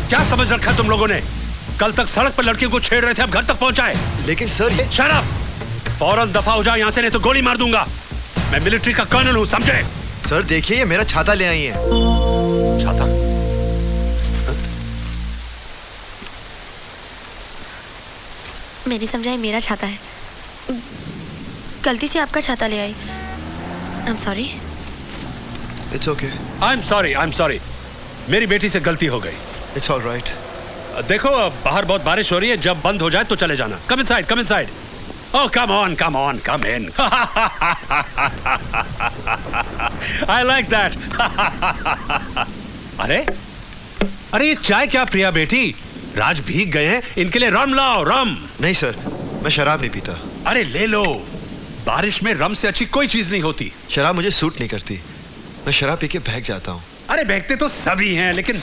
क्या समझ रखा तुम लोगों ने? कल तक सड़क पर लड़कियों को छेड़ रहे थे, अब घर तक पहुंचाए। लेकिन सर ये शट अप! फौरन दफा हो जाओ यहाँ से, नहीं तो गोली मार दूंगा। मैं मिलिट्री का कर्नल हूँ, समझे? सर देखिए, ये मेरा छाता ले आई है। छाता? मैंने समझा है मेरा छाता है, गलती से आपका छाता ले आई। I am sorry. It's okay. I am sorry. मेरी बेटी से गलती हो गई। It's alright. देखो बाहर बहुत बारिश हो रही है, जब बंद हो जाए तो चले जाना। Come inside, come inside. Oh, come on, come in. I like that. अरे ये चाय क्या प्रिया बेटी? राज भीग गए हैं, इनके लिए रम लाओ, रम। नहीं सर, मैं शराब नहीं पीता। अरे ले लो, बारिश में रम से अच्छी कोई चीज नहीं होती। शराब मुझे सूट नहीं करती, मैं शराब पी के भाग जाता हूँ। अरे भागते तो सभी हैं, लेकिन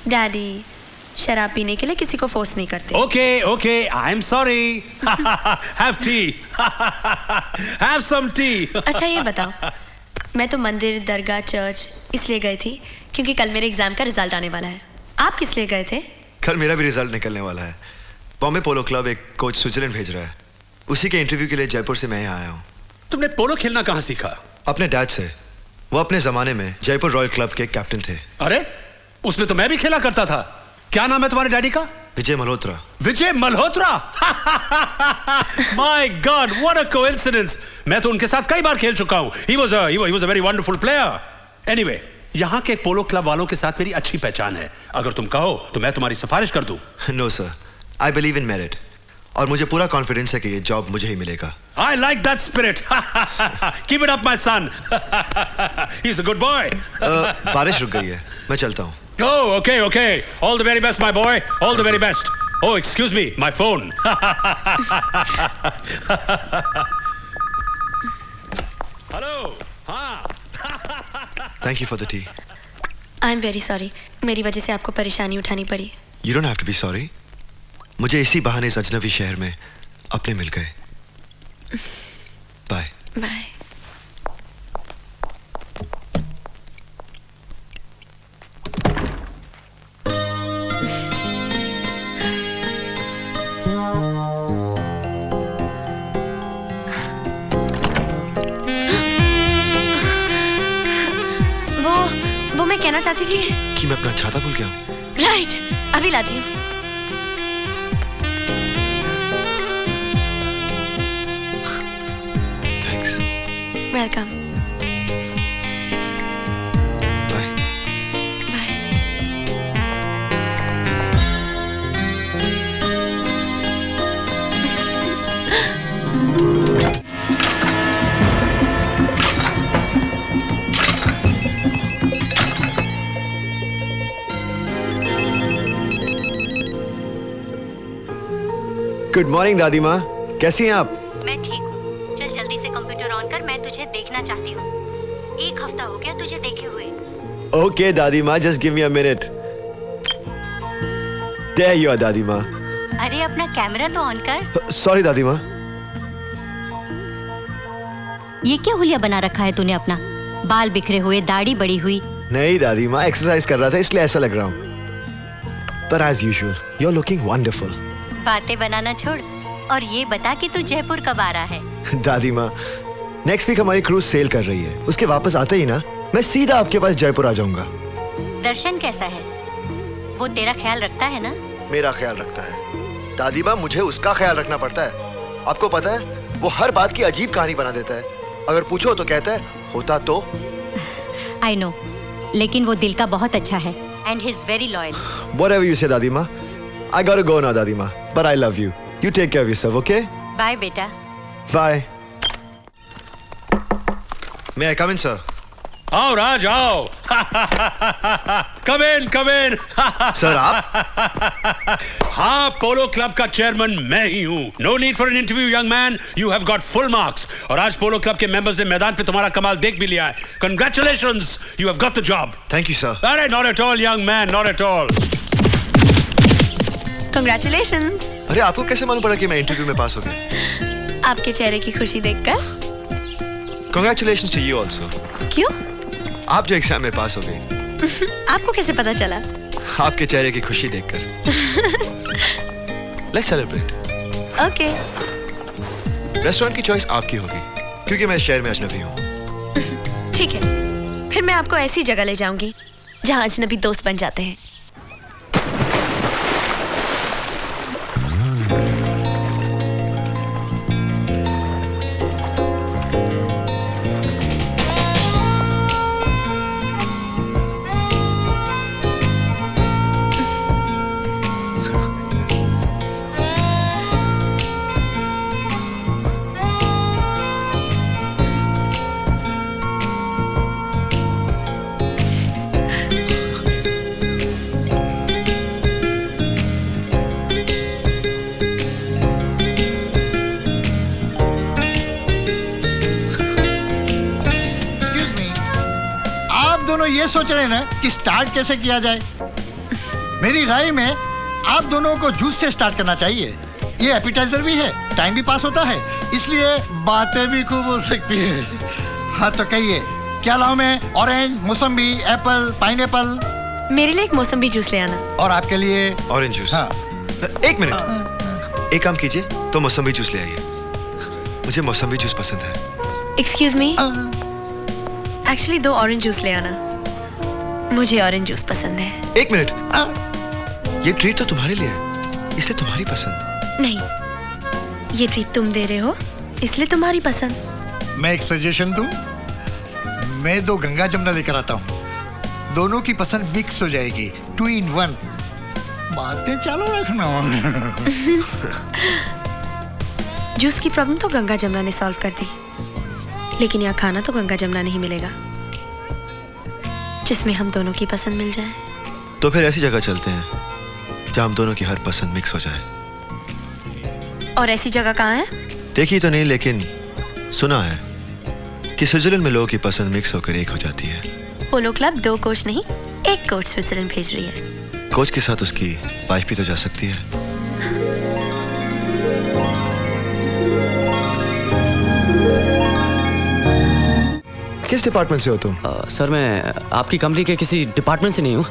डैडी शराब पीने के लिए किसी को फोर्स नहीं करते। Okay, I am sorry. Have tea, have some tea. अच्छा ये बताओ, मैं तो मंदिर, दरगाह, चर्च इसलिए गई थी क्योंकि कल मेरे एग्जाम का रिजल्ट आने वाला है। आप किस लिए गए थे? कल मेरा भी रिजल्ट निकलने वाला है। बॉम्बे पोलो क्लब एक कोच स्विट्जरलैंड भेज रहा है, उसी के इंटरव्यू के लिए जयपुर से मैं यहाँ आया हूँ। तुमने पोलो खेलना कहाँ सीखा? अपने डैड से। वो अपने जमाने में जयपुर रॉयल क्लब के कैप्टन थे। अरे उसमें तो मैं भी खेला करता था। क्या नाम है तुम्हारे डैडी का? Vijay Malhotra. Vijay Malhotra? My god, what a coincidence. मैं तो उनके साथ कई बार खेल चुका हूं। He was a very wonderful player. Anyway, यहाँ के पोलो क्लब वालों के साथ मेरी अच्छी पहचान है। अगर तुम कहो तो मैं तुम्हारी सिफारिश कर दूं। No sir, I believe in merit, और मुझे पूरा कॉन्फिडेंस है कि ये जॉब मुझे ही मिलेगा। I like that spirit. Keep it up, my son. He's a good boy. बारिश रुक गई है, मैं चलता हूँ। Oh, okay. All the very best, my boy. All the very best. Oh, excuse me, my phone. Hello. हाँ. Thank you for the tea. I am very sorry, मेरी वजह से आपको परेशानी उठानी पड़ी। You don't have to be sorry. मुझे इसी बहाने इस अजनबी शहर में अपने मिल गए। बाय। बाय। वो मैं कहना चाहती थी कि मैं अपना छाता भूल गया हूँ। राइट, अभी लाती हूँ। Thanks. Welcome. Bye. Bye. Good morning दादी माँ, कैसी हैं आप? मैं ठीक हूँ। चल जल्दी से कंप्यूटर ऑन कर, मैं तुझे देखना चाहती हूँ। एक हफ्ता हो गया तुझे देखे हुए। ओके दादी माँ, just give me a minute. There you are दादी माँ। अरे अपना कैमरा तो ऑन कर। सॉरी दादी माँ। ये क्या हुलिया बना रखा है तूने अपना? बाल बिखरे हुए, दाढ़ी बड़ी हुई। नहीं दादी माँ, एक्सरसाइज कर रहा था इसलिए ऐसा लग रहा हूँ। पर as usual you are looking wonderful. बातें बनाना छोड़ और ये बता कि तू जयपुर कब आ रहा है? दादी माँ, नेक्स्ट वीक हमारी क्रूज सेल कर रही है, उसके वापस आते ही ना मैं सीधा आपके पास जयपुर आ जाऊंगा। दर्शन कैसा है? वो तेरा ख्याल रखता है ना? मेरा ख्याल रखता है दादी माँ, मुझे उसका ख्याल रखना पड़ता है। आपको पता है वो हर बात की अजीब कहानी बना देता है। अगर पूछो तो कहता है होता तो। आई नो, लेकिन वो दिल का बहुत अच्छा है and he is very loyal. Whatever you say दादी माँ, I gotta go now दादी माँ, but I love you. You take care of yourself, okay? Bye बेटा। Bye. May I come in, sir? आओ राज, आओ। Come in. सर आप? हाँ, पोलो club का चेयरमैन मैं ही हूँ। No need for an interview, young man. You have got full marks. और आज पोलो क्लब के मेंबर्स ने मैदान पे तुम्हारा कमाल देख भी लिया है। Congratulations, you have got the job. Thank you, sir. अरे not at all, young man, not at all. Congratulations. अरे आपको कैसे मालूम पड़ा कि मैं इंटरव्यू में पास हो गया? आपके चेहरे की खुशी देखकर। Congratulations to you also. क्यों? आप जो एग्जाम में पास हो गई। आपको कैसे पता चला? आपके चेहरे की खुशी देखकर। Let's celebrate. ओके। रेस्टोरेंट की चॉइस आपकी होगी क्योंकि मैं इस शहर में अजनबी हूँ। ठीक है, फिर मैं आपको ऐसी जगह ले जाऊंगी जहाँ अजनबी दोस्त बन जाते हैं। ये सोच रहे हैं ना कि स्टार्ट कैसे किया जाए। मेरी राय में आप दोनों को जूस से स्टार्ट करना चाहिए। ये एपिटाइजर भी है, टाइम भी पास होता है, इसलिए बातें भी खूब हो सकती है। हाँ तो कहिए क्या लाऊं मैं? ऑरेंज, मौसम्बी, एप्पल, पाइनएप्पल? मेरे लिए एक मौसम्बी जूस ले आना। और आपके लिए? Orange juice. हाँ। एक मिनट, एक काम कीजिए तो मौसम्बी जूस ले आइए। मुझे मौसम्बी जूस पसंद है। Excuse me, actually 2 orange juice ले आना। मुझे ऑरेंज जूस पसंद है। एक मिनट, ये ट्रीट तो तुम्हारे लिए है, इसलिए तुम्हारी पसंद। नहीं, ये ट्रीट तुम दे रहे हो इसलिए तुम्हारी पसंद। मैं एक सजेशन दूं? मैं 2 गंगा जमुना लेकर आता हूँ, दोनों की पसंद मिक्स हो जाएगी। 2 in 1। बातें चालू रखना। जूस की प्रॉब्लम तो गंगा जमुना ने सॉल्व कर दी, लेकिन यहाँ खाना तो गंगा जमुना नहीं मिलेगा जिसमें हम दोनों की पसंद मिल जाए। तो फिर ऐसी जगह चलते हैं जहाँ हम दोनों की हर पसंद मिक्स हो जाए। और ऐसी जगह कहाँ है? देखी तो नहीं, लेकिन सुना है कि स्विट्जरलैंड में लोगों की पसंद मिक्स होकर एक हो जाती है। पोलो क्लब 2 कोच नहीं, 1 कोच स्विट्जरलैंड भेज रही है। कोच के साथ उसकी वाइफ भी तो जा सकती है। किस डिपार्टमेंट से हो तुम? सर मैं आपकी कंपनी के किसी डिपार्टमेंट से नहीं हूँ।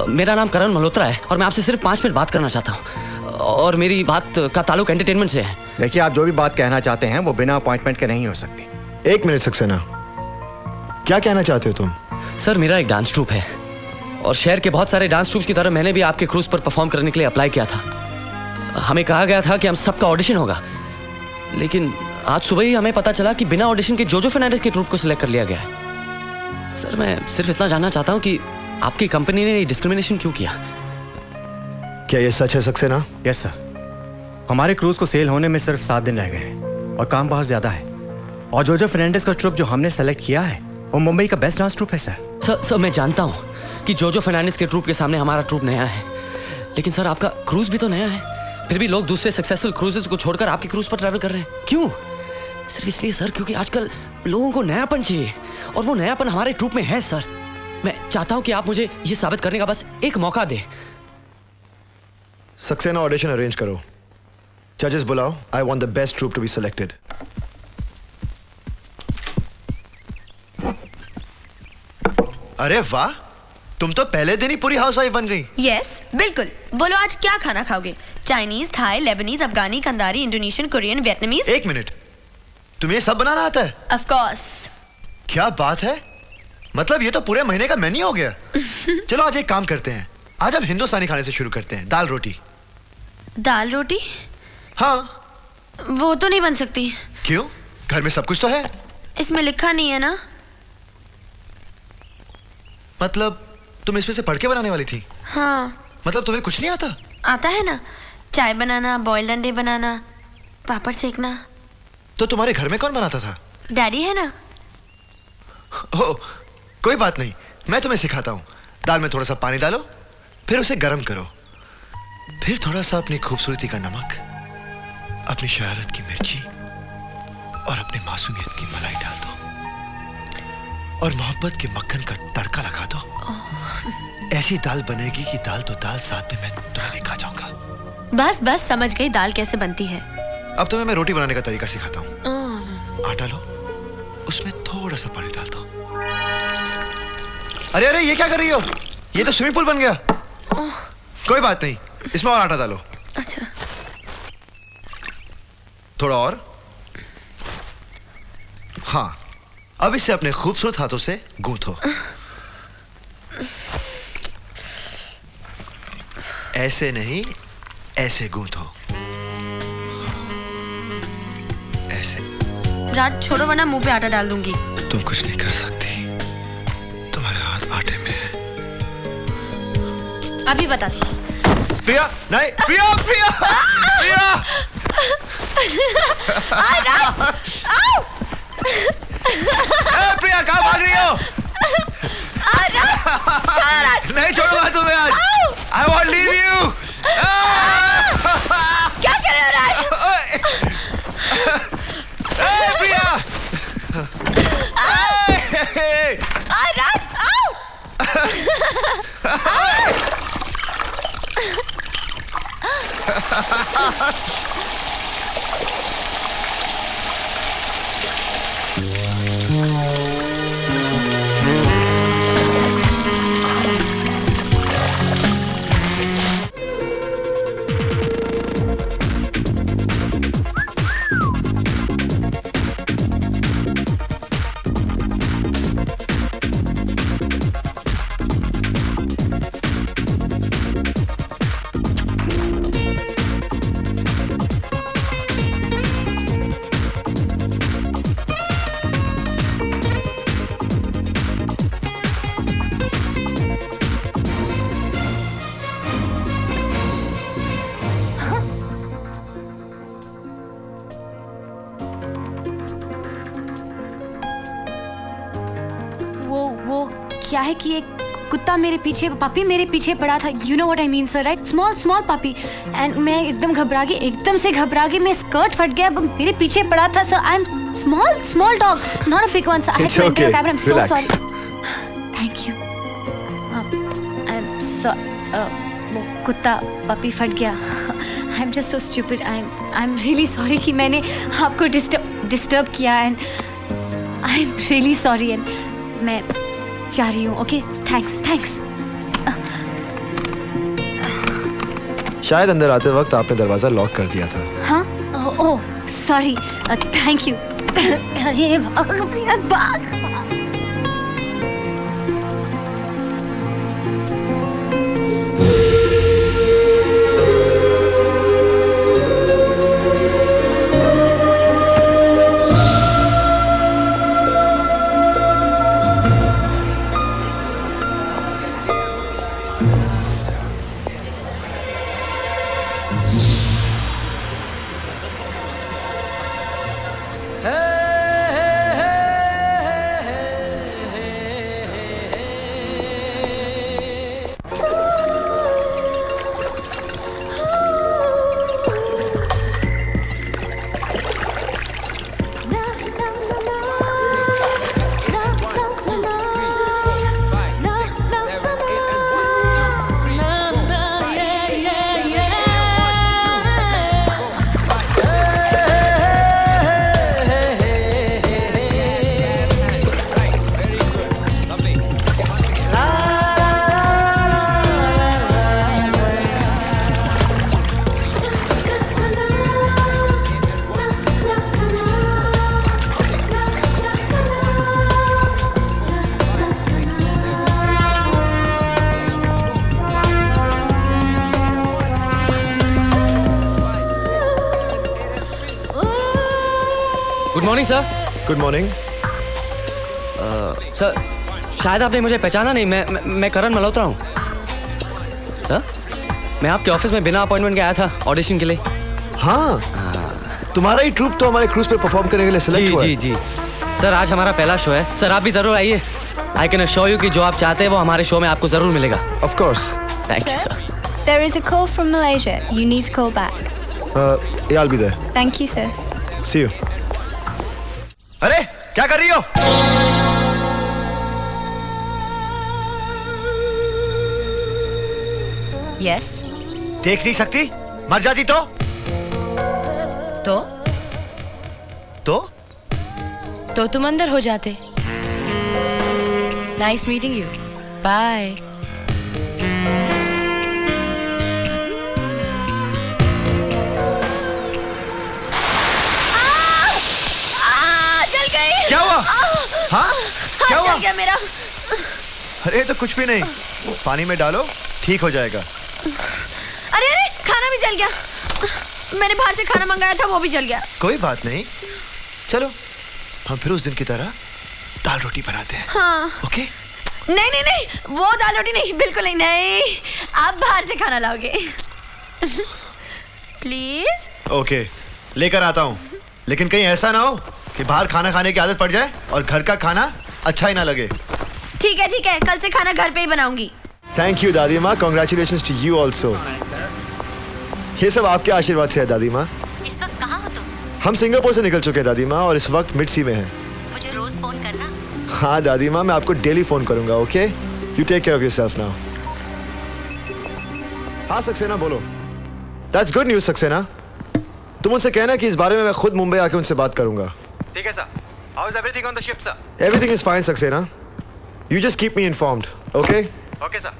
मेरा नाम करण मल्होत्रा है और मैं आपसे सिर्फ 5 मिनट बात करना चाहता हूँ, और मेरी बात का ताल्लुक एंटरटेनमेंट से है। देखिए, आप जो भी बात कहना चाहते हैं वो बिना अपॉइंटमेंट के नहीं हो सकती। एक मिनट सक्सेना, क्या कहना चाहते हो तुम? सर मेरा एक डांस ट्रूप है, और शहर के बहुत सारे डांस ट्रूप्स की तरह मैंने भी आपके क्रूज पर परफॉर्म करने के लिए अप्लाई किया था। हमें कहा गया था कि हम सबका ऑडिशन होगा, लेकिन आज सुबह ही हमें पता चला कि बिना ऑडिशन के जोजो फर्नांडिस के ट्रूप को सिलेक्ट कर लिया गया है। सर मैं सिर्फ इतना जानना चाहता हूँ कि आपकी कंपनी ने डिस्क्रिमिनेशन क्यों किया? क्या ये सच है सक्सेना? यस सर, हमारे क्रूज को सेल होने में सिर्फ 7 दिन रह गए हैं और काम बहुत ज्यादा है। और जोजो फर्नांडिस का ट्रूप जो हमने सेलेक्ट किया है वो मुंबई का बेस्ट डांस ट्रूप है सर। सर मैं जानता हूँ कि जोजो फर्नांडिस के ट्रूप के सामने हमारा ट्रूप नया है, लेकिन सर आपका क्रूज भी तो नया है। फिर भी लोग दूसरे सक्सेसफुल क्रूजेस को छोड़कर आपके क्रूज पर ट्रैवल कर रहे हैं, क्यों? सिर्फ इसलिए सर क्योंकि आजकल लोगों को नयापन चाहिए, और वो नयापन हमारे ट्रूप में है सर। मैं चाहता हूं कि आप मुझे ये साबित करने का बस एक मौका दे। सक्सेना, ऑडिशन अरेंज करो, जजेस बुलाओ। I want the best troupe to be selected. अरे वाह, तुम तो पहले दिन ही पूरी हाउसवाइफ बन गई। यस, बिल्कुल। बोलो आज क्या खाना खाओगे? चाइनीज, थाई, लेबनीज, अफगानी, कंदारी, इंडोनेशियन, कोरियन, वियतनामीज? एक मिनट, तुम्हें सब बनाना आता है? Of course. क्या बात है, मतलब ये तो पूरे महीने का मेन्यू हो गया। चलो आज एक काम करते हैं, आज हम हिंदुस्तानी खाने से शुरू करते हैं। दाल रोटी। दाल रोटी? हाँ। वो तो नहीं बन सकती। क्यों? घर में सब कुछ तो है। इसमें लिखा नहीं है ना। मतलब तुम इसमें से पढ़ के बनाने वाली थी? हाँ। मतलब तुम्हें कुछ नहीं आता? आता है ना, चाय बनाना, बॉइल्ड अंडे बनाना, पापड़ सेकना। तो तुम्हारे घर में कौन बनाता था? डैडी है ना। ओ, कोई बात नहीं, मैं तुम्हें सिखाता हूँ। दाल में थोड़ा सा पानी डालो, फिर उसे गर्म करो, फिर थोड़ा सा अपनी खूबसूरती का नमक, अपनी शरारत की मिर्ची और अपने मासूमियत की मलाई डाल दो, और मोहब्बत के मक्खन का तड़का लगा दो। ऐसी दाल बनेगी कि दाल तो दाल, साथ में मैं तुम्हें भी खा जाऊंगा। बस बस समझ गई दाल कैसे बनती है। अब तुम्हें मैं रोटी बनाने का तरीका सिखाता हूँ। आटा लो, उसमें थोड़ा सा पानी डाल दो। अरे अरे, ये क्या कर रही हो? ये तो स्विमिंग पूल बन गया। कोई बात नहीं, इसमें और आटा डालो। अच्छा। थोड़ा और। हाँ, अब इसे अपने खूबसूरत हाथों से गूंथो। ऐसे नहीं, ऐसे गूंथो। ऐसे। राज छोड़ो वरना मुंह पे आटा डाल दूंगी। तुम कुछ नहीं कर सकती, तुम्हारे हाथ आटे में है। अभी बताती हूँ। प्रिया, नहीं, प्रिया, प्रिया, प्रिया। प्रिया, कहाँ भाग रही हो? नहीं छोड़ूंगा तुम्हें आज। I won't leave you. क्या कर रहे हो राज? प्रिया। राज, वो क्या है कि एक कुत्ता मेरे पीछे, पपी मेरे पीछे पड़ा था. You know what I mean sir, right? Small puppy. And मैं एकदम घबरा गई, मैं स्कर्ट फट गया, मेरे पीछे पड़ा था. Sir I am small dog, not a big one. I had to enter the cabin. I am so sorry. Thank you. I am so वो कुत्ता पपी फट गया. I am just so stupid. I am really sorry कि मैंने आपको disturb किया. And I am really sorry. एंड मैं जा रही हूँ. Okay, thanks. शायद अंदर आते वक्त आपने दरवाजा लॉक कर दिया था. हाँ, ओह सॉरी. Thank you. अरे भाग. Good morning sir. Good morning. Sir शायद आपने मुझे पहचाना नहीं. मैं करण मल्होत्रा हूँ. सर मैं आपके ऑफिस में बिना अपॉइंटमेंट के आया था ऑडिशन के लिए. हाँ, तुम्हारा ही ट्रूप तो हमारे क्रूज पे परफॉर्म करने के लिए सिलेक्ट हुआ है. जी. सर आज हमारा पहला शो है. सर आप भी जरूर आइए. आई कैन अश्योर यू कि जो आप चाहते हैं वो हमारे शो में आपको जरूर मिलेगा. Of course. Thank you sir. There is a call from Malaysia. You need to call back. Yeah, I'll be there. Thank you, sir. See you. अरे क्या कर रही हो? यस. देख नहीं सकती? मर जाती तो? तो तुम अंदर हो जाते. Nice meeting you. बाय. अरे तो कुछ भी नहीं, पानी में डालो, ठीक हो जाएगा। अरे अरे, खाना भी जल गया। मैंने बाहर से खाना मंगाया था, वो भी जल गया। कोई बात नहीं, चलो हम फिर उस दिन की तरह दाल रोटी बनाते हैं। हाँ। ओके? नहीं नहीं नहीं, वो दाल रोटी नहीं, बिल्कुल नहीं। नहीं, आप बाहर से खाना लाओगे। प्लीज। ओके, लेकर आता हूँ, लेकिन कहीं ऐसा ना हो कि बाहर खाना खाने की आदत पड़ जाए और घर का खाना अच्छा ही ना लगे। ठीक है, कल से खाना घर पे ही बनाऊंगी। थैंक यू दादी माँ, कॉन्ग्रेचुलेशंस टू यू ऑल्सो। ये सब आपके आशीर्वाद से है दादी माँ। इस वक्त कहाँ हो तुम? हम सिंगापुर से निकल चुके हैं दादी माँ, और इस वक्त मिड सी में हैं। मुझे रोज फोन करना। हाँ दादी माँ, मैं आपको डेली फोन करूंगा। Okay, you take care of yourself now. हाँ सक्सेना बोलो। That's good news Saxena. तुम उनसे कहना कि इस बारे में मैं खुद मुंबई आके उनसे बात करूंगा। ठीक है sir. How is everything on the ship sir? Everything is fine Saxena, you just keep me informed. Okay? Okay sir.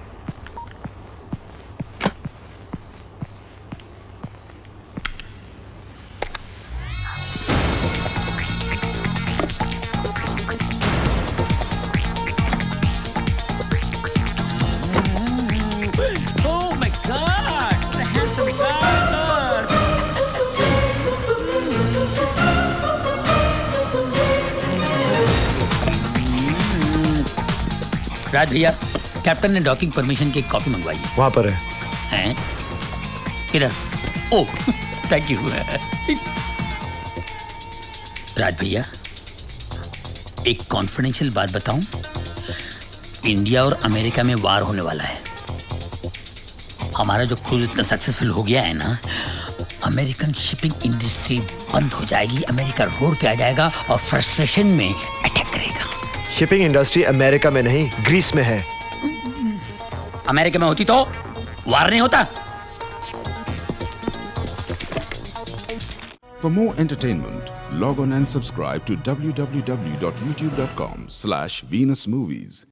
Oh my God! The handsome gardener! राज भैया, कैप्टन ने डॉकिंग परमिशन की एक कॉपी मंगवाई है। वहां पर है। हैं? किधर? ओह, थैंक यू। राज भैया, एक कॉन्फिडेंशियल बात बताऊं? इंडिया और अमेरिका में वार होने वाला है। हमारा जो क्रूज इतना सक्सेसफुल हो गया है ना, अमेरिकन शिपिंग इंडस्ट्री बंद हो जाएगी, अमेरिका रोड पे आ जाएगा और फ्रस्ट्रेशन में अटैक करेगा। शिपिंग इंडस्ट्री अमेरिका में नहीं, ग्रीस में है। अमेरिका में होती तो वार नहीं होता। For more entertainment, log on and subscribe to www.youtube.com/VenusMovies.